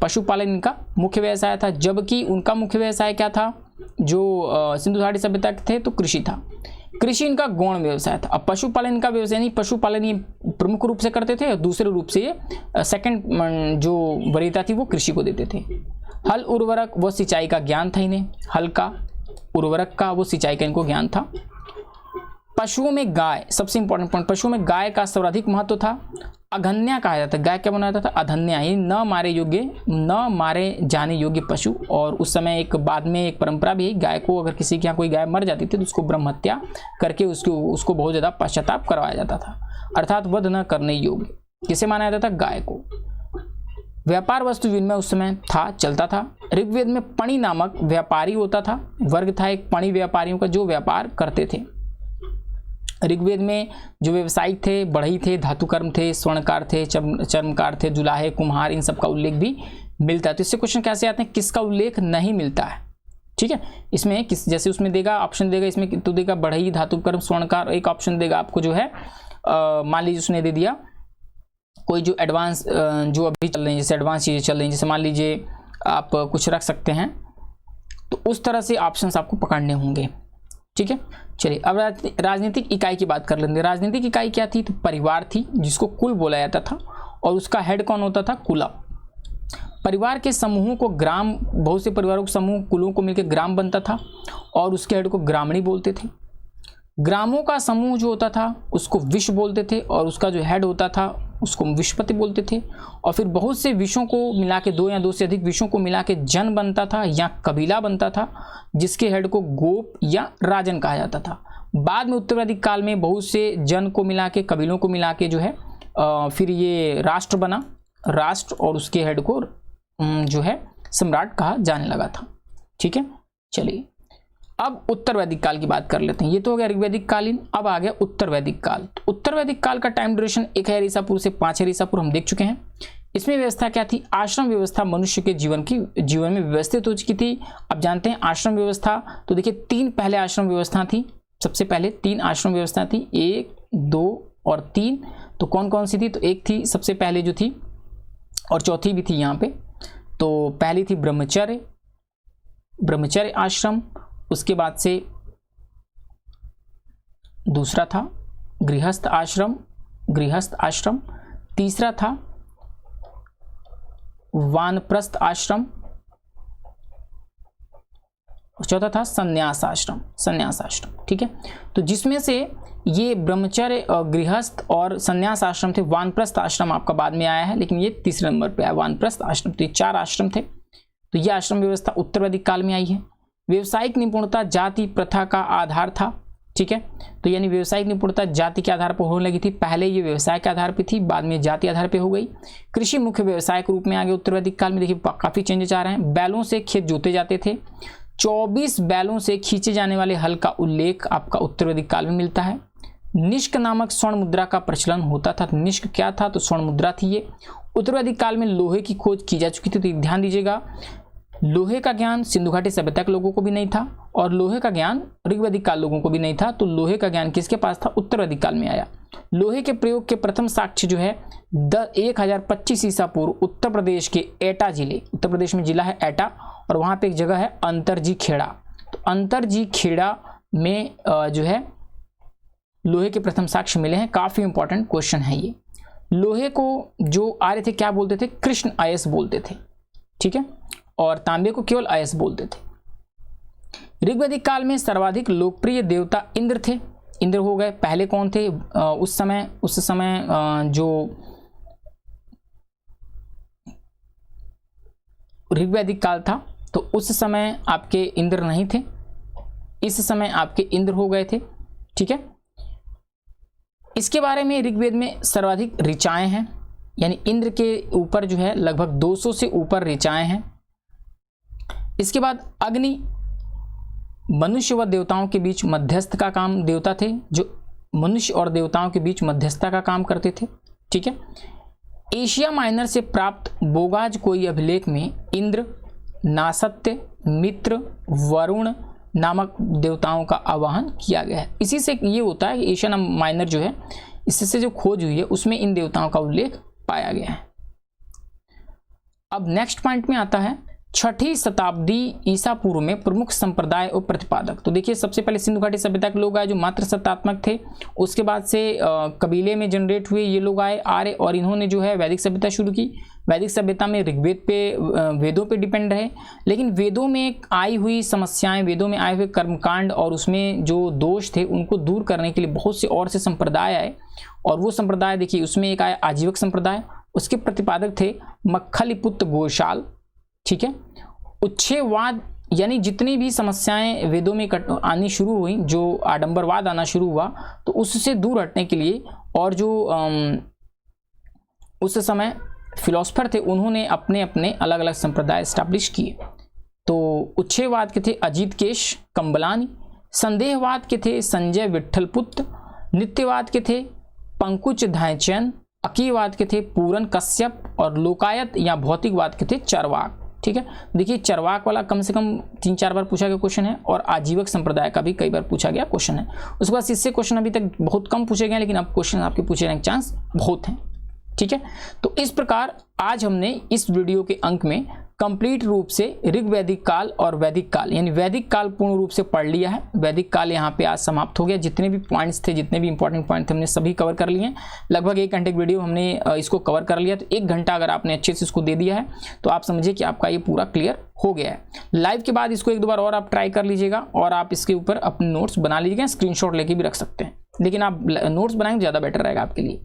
[SPEAKER 1] पशुपालन इनका मुख्य व्यवसाय था, जबकि उनका मुख्य व्यवसाय क्या था, जो सिंधु घाटी सभ्यता थे तो कृषि था। कृषि इनका गौण व्यवसाय था। अब पशुपालन इनका व्यवसाय नहीं, पशुपालन ये प्रमुख रूप से करते थे, और दूसरे रूप से ये सेकंड जो वरीयता थी वो कृषि को देते थे। हल उर्वरक वो सिंचाई का ज्ञान था इन्हें, हल का उर्वरक का वो सिंचाई का इनको ज्ञान था। पशुओं में गाय, सबसे इंपॉर्टेंट पॉइंट, पशुओं में गाय का सर्वाधिक महत्व था। अघन्या कहा जाता है, गाय क्या बनाया जाता था, अधन्या, यानी न मारे जाने योग्य पशु। और उस समय एक बाद में एक परंपरा भी है, गाय को अगर किसी के यहाँ कोई गाय मर जाती थी तो उसको ब्रह्म हत्या करके उसको बहुत ज्यादा पश्चाताप करवाया जाता था, अर्थात वध न करने योग्य। किसे माना जाता था, गाय को। व्यापार वस्तु विनिमय उस समय था, चलता था। ऋग्वेद में पणि नामक व्यापारी होता था, वर्ग था एक पणि व्यापारियों का जो व्यापार करते थे। ऋग्वेद में जो व्यवसायिक थे, बढ़ई थे, धातुकर्म थे, स्वर्णकार थे, चर्मकार थे, जुलाहे, कुम्हार, इन सब का उल्लेख भी मिलता है। तो इससे क्वेश्चन कैसे आते हैं, किसका उल्लेख नहीं मिलता है, ठीक है। इसमें किस, जैसे उसमें देगा ऑप्शन देगा, इसमें तो देगा बढ़ई, धातुकर्म, स्वर्णकार, एक ऑप्शन देगा आपको जो है मान लीजिए उसने दे दिया कोई जो एडवांस जो अभी चल रही है, जैसे एडवांस चीज़ें चल रही हैं, जैसे मान लीजिए आप कुछ रख सकते हैं, तो उस तरह से ऑप्शंस आपको पकड़ने होंगे, ठीक है। चलिए अब राजनीतिक इकाई की बात कर लेंगे। राजनीतिक इकाई क्या थी, तो परिवार थी, जिसको कुल बोला जाता था, और उसका हेड कौन होता था, कुला। परिवार के समूहों को ग्राम, बहुत से परिवारों के समूह कुलों को मिलकर ग्राम बनता था, और उसके हेड को ग्रामणी बोलते थे। ग्रामों का समूह जो होता था उसको विश्व बोलते थे, और उसका जो हेड होता था उसको विश्वपति बोलते थे। और फिर बहुत से विषयों को मिला के, दो या दो से अधिक विषयों को मिला के जन बनता था या कबीला बनता था, जिसके हेड को गोप या राजन कहा जाता था। बाद में उत्तरवैदिक काल में बहुत से जन को मिला के, कबीलों को मिला के जो है फिर ये राष्ट्र बना, राष्ट्र, और उसके हेड को जो है सम्राट कहा जाने लगा था, ठीक है। चलिए अब उत्तर वैदिक काल की बात कर लेते हैं। ये तो हो गया ऋग्वैदिक कालीन, अब आ गया उत्तर वैदिक काल। तो उत्तर वैदिक काल का टाइम ड्यूरेशन 1 ईसा पूर्व से 5 ईसा पूर्व हम देख चुके हैं। इसमें व्यवस्था क्या थी, आश्रम व्यवस्था मनुष्य के जीवन में व्यवस्थित हो चुकी थी। अब जानते हैं आश्रम व्यवस्था, तो देखिए 3 पहले आश्रम व्यवस्था थी। सबसे पहले 3 आश्रम व्यवस्था थी, 1, 2 और 3। तो कौन कौन सी थी, तो एक थी सबसे पहले जो थी, और चौथी भी थी यहाँ पे। तो पहली थी ब्रह्मचर्य आश्रम, उसके बाद से दूसरा था गृहस्थ आश्रम, तीसरा था वानप्रस्थ आश्रम, और चौथा था संन्यास आश्रम, ठीक है। तो जिसमें से ये ब्रह्मचर्य, गृहस्थ और संन्यास आश्रम थे। वानप्रस्थ आश्रम आपका बाद में आया है, लेकिन ये तीसरे नंबर पे आया वानप्रस्थ आश्रम। तो ये 4 आश्रम थे। तो ये आश्रम व्यवस्था उत्तर वैदिक काल में आई है। व्यवसायिक निपुणता जाति प्रथा का आधार था, ठीक है। तो यानी व्यवसायिक निपुणता जाति के आधार पर होने लगी थी। पहले ये व्यवसाय के आधार पर थी, बाद में जाति आधार पर हो गई। कृषि मुख्य व्यवसाय के रूप में आ गया उत्तर वैदिक काल में। देखिए काफी चेंजेस आ रहे हैं। बैलों से खेत जोते जाते थे। 24 बैलों से खींचे जाने वाले हल का उल्लेख आपका उत्तर वैदिक काल में मिलता है। निष्क नामक स्वर्ण मुद्रा का प्रचलन होता था। निष्क क्या था, तो स्वर्ण मुद्रा थी ये। उत्तर वैदिक काल में लोहे की खोज की जा चुकी थी। तो ध्यान दीजिएगा, लोहे का ज्ञान सिंधु घाटी सभ्यता के लोगों को भी नहीं था, और लोहे का ज्ञान ऋग्वैदिक काल लोगों को भी नहीं था। तो लोहे का ज्ञान किसके पास था, उत्तर वैदिक काल में आया। लोहे के प्रयोग के प्रथम साक्ष्य जो है 1025 ईसा पूर्व उत्तर प्रदेश के एटा जिले, उत्तर प्रदेश में जिला है एटा, और वहां पे एक जगह है अंतरजी खेड़ा। तो अंतरजी खेड़ा में जो है लोहे के प्रथम साक्ष्य मिले हैं। काफी इंपॉर्टेंट क्वेश्चन है ये। लोहे को जो आर्य थे क्या बोलते थे, कृष्ण अयस बोलते थे, ठीक है, और तांबे को केवल अयस बोलते थे। ऋग्वैदिक काल में सर्वाधिक लोकप्रिय देवता इंद्र थे। इंद्र हो गए। पहले कौन थे, उस समय जो ऋग्वैदिक काल था तो उस समय आपके इंद्र नहीं थे, इस समय आपके इंद्र हो गए थे, ठीक है। इसके बारे में ऋग्वेद में सर्वाधिक ऋचाएं हैं, यानी इंद्र के ऊपर जो है लगभग 200 से ऊपर ऋचाएं हैं। इसके बाद अग्नि मनुष्य व देवताओं के बीच मध्यस्थ का काम, देवता थे जो मनुष्य और देवताओं के बीच मध्यस्थता का काम करते थे, ठीक है। एशिया माइनर से प्राप्त बोगाज कोई अभिलेख में इंद्र, नासत्य, मित्र, वरुण नामक देवताओं का आवाहन किया गया है। इसी से ये होता है कि एशिया माइनर जो है, इससे जो खोज हुई है उसमें इन देवताओं का उल्लेख पाया गया है। अब नेक्स्ट पॉइंट में आता है छठी शताब्दी ईसा पूर्व में प्रमुख संप्रदाय और प्रतिपादक। तो देखिए सबसे पहले सिंधु घाटी सभ्यता के लोग आए जो मात्र सत्तात्मक थे, उसके बाद से कबीले में जनरेट हुए ये लोग आए और इन्होंने जो है वैदिक सभ्यता शुरू की। वैदिक सभ्यता में ऋग्वेद पे वेदों पे डिपेंड रहे, लेकिन वेदों में आई हुई समस्याएं, वेदों में आए हुए कर्मकांड और उसमें जो दोष थे उनको दूर करने के लिए बहुत से और से संप्रदाय आए। और वो संप्रदाय देखिए उसमें एक आया आजीवक संप्रदाय, उसके प्रतिपादक थे मक्खलीपुत्र गोशाल। ठीक है, उच्छेदवाद यानी जितनी भी समस्याएं वेदों में आनी शुरू हुई, जो आडंबरवाद आना शुरू हुआ, तो उससे दूर हटने के लिए और जो उस समय फिलोसफर थे उन्होंने अपने अपने अलग अलग संप्रदाय स्टैब्लिश किए। तो उच्छेदवाद के थे अजीत केश कंबलानी, संदेहवाद के थे संजय विट्ठलपुत्र, नित्यवाद के थे पंकुच धायचंद, अकीवाद के थे पूरन कश्यप और लोकायत या भौतिकवाद के थे चरवाक। ठीक है, देखिए चरवाक वाला कम से कम 3-4 बार पूछा गया क्वेश्चन है और आजीवक संप्रदाय का भी कई बार पूछा गया क्वेश्चन है। उसके बाद इससे क्वेश्चन अभी तक बहुत कम पूछे गए, लेकिन अब क्वेश्चन आपके पूछे जाने के चांस बहुत हैं। ठीक है, तो इस प्रकार आज हमने इस वीडियो के अंक में कंप्लीट रूप से ऋग्वैदिक काल और वैदिक काल यानी वैदिक काल पूर्ण रूप से पढ़ लिया है। वैदिक काल यहाँ पे आज समाप्त हो गया। जितने भी पॉइंट्स थे, जितने भी इंपॉर्टेंट पॉइंट थे, हमने सभी कवर कर लिए हैं। लगभग 1 घंटे की वीडियो हमने इसको कवर कर लिया। तो 1 घंटा अगर आपने अच्छे से इसको दे दिया है तो आप समझिए कि आपका ये पूरा क्लियर हो गया है। लाइव के बाद इसको 1-2 बार और आप ट्राई कर लीजिएगा और आप इसके ऊपर अपने नोट्स बना लीजिएगा, स्क्रीनशॉट लेके भी रख सकते हैं, लेकिन आप नोट्स बनाएंगे ज़्यादा बेटर रहेगा आपके लिए।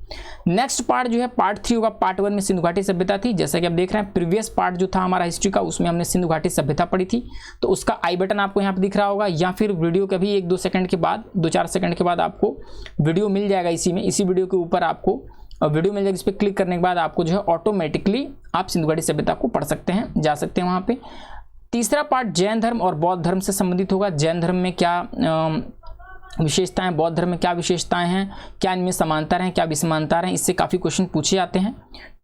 [SPEAKER 1] नेक्स्ट पार्ट जो है पार्ट 3 होगा। पार्ट 1 में सिंधु घाटी सभ्यता थी, जैसा कि आप देख रहे हैं। प्रीवियस पार्ट जो था हमारा हिस्ट्री का, उसमें हमने सिंधु घाटी सभ्यता पढ़ी थी। तो उसका आई बटन आपको यहाँ पे दिख रहा होगा, या फिर वीडियो के भी 1-2 सेकंड के बाद, 2-4 सेकंड के बाद आपको वीडियो मिल जाएगा। इसी वीडियो के ऊपर आपको वीडियो मिल जाएगी। इस पर क्लिक करने के बाद आपको जो है ऑटोमेटिकली आप सिंधु घाटी सभ्यता को पढ़ सकते हैं, जा सकते हैं वहाँ पे। तीसरा पार्ट जैन धर्म और बौद्ध धर्म से संबंधित होगा। जैन धर्म में क्या विशेषताएं, बौद्ध धर्म में क्या विशेषताएं हैं, क्या इनमें समानता हैं, क्या विसमानता हैं, इससे काफ़ी क्वेश्चन पूछे जाते हैं।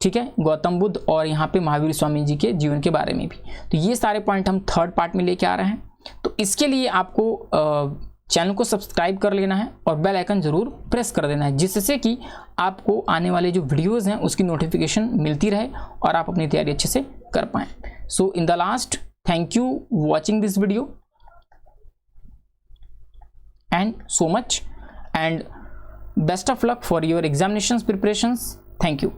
[SPEAKER 1] ठीक है, गौतम बुद्ध और यहाँ पे महावीर स्वामी जी के जीवन के बारे में भी। तो ये सारे पॉइंट हम 3rd पार्ट में लेके आ रहे हैं। तो इसके लिए आपको चैनल को सब्सक्राइब कर लेना है और बेल आइकन जरूर प्रेस कर देना है, जिससे कि आपको आने वाले जो वीडियोज़ हैं उसकी नोटिफिकेशन मिलती रहे और आप अपनी तैयारी अच्छे से कर पाएँ। So in the last, thank you watching this video and so much, and best of luck for your examinations preparations. Thank you.